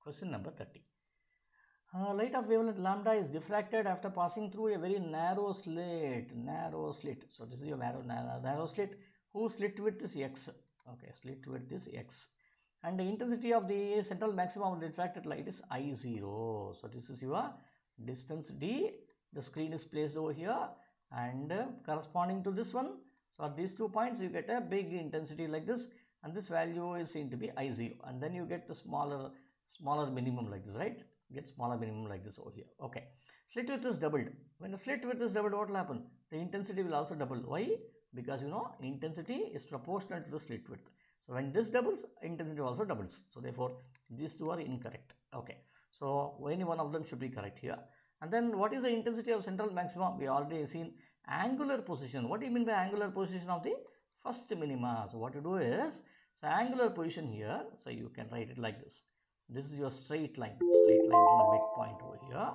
Question number 30. Light of wavelength lambda is diffracted after passing through a very narrow slit. So this is your narrow slit whose slit width is x. Okay, slit width is x. And the intensity of the central maximum of the diffracted light is I0. So this is your distance d. The screen is placed over here, and corresponding to this one, so at these 2 points you get a big intensity like this, and this value is seen to be I0, and then you get the smaller minimum like this, right? Get smaller minimum like this over here. Okay, slit width is doubled. When the slit width is doubled, what will happen? The intensity will also double. Why? Because you know intensity is proportional to the slit width. So when this doubles, intensity also doubles. So therefore these two are incorrect. Okay, so any one of them should be correct here. And then what is the intensity of central maximum? We already seen angular position. What do you mean by angular position of the first minima? So what you do is, so angular position here, so you can write it like this. This is your straight line from the midpoint over here,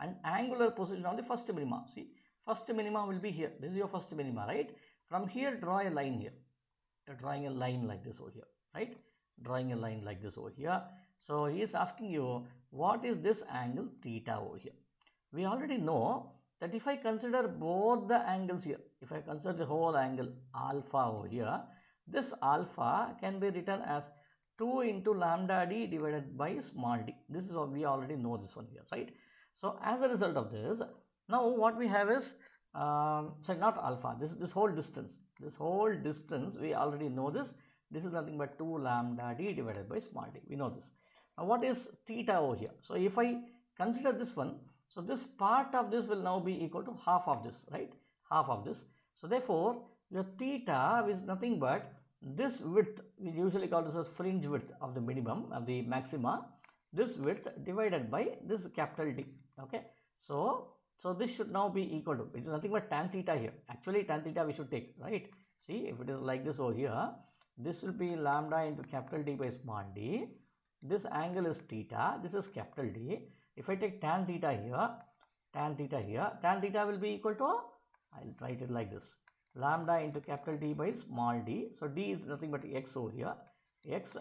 and angular position of the first minima. See, first minima will be here. This is your first minima, right? From here, draw a line here. You're drawing a line like this over here, right? Drawing a line like this over here. So he is asking you, what is this angle theta over here? We already know that if I consider both the angles here, if I consider the whole angle alpha over here, this alpha can be written as 2 into lambda d divided by small d. This is what we already know, this one here, right? So as a result of this, now what we have is, so not alpha, this whole distance we already know this. This is nothing but 2 lambda d divided by small d. We know this. Now what is theta over here? So if I consider this one, so this part of this will now be equal to half of this, right? Half of this. So therefore your theta is nothing but this width. We usually call this as fringe width of the minimum, of the maxima. This width divided by this capital D. Okay, so this should now be equal to, it is nothing but tan theta here. Actually tan theta we should take, right? See, if it is like this over here, this will be lambda into capital D by small d. This angle is theta, this is capital D. If I take tan theta here, tan theta will be equal to, I'll write it like this, lambda into capital D by small d. So d is nothing but x over here, x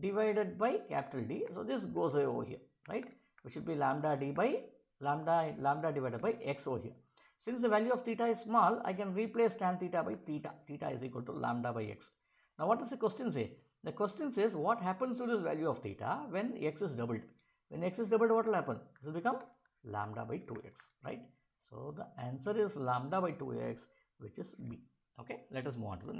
divided by capital D. So this goes away over here, right? Which should be lambda d by lambda divided by x over here. Since the value of theta is small, I can replace tan theta by theta. Theta is equal to lambda by x. Now what does the question say? The question says what happens to this value of theta when x is doubled? When x is doubled, what will happen? This will become lambda by 2x, right? So the answer is lambda by 2x, which is B. Okay, let us move on to the next.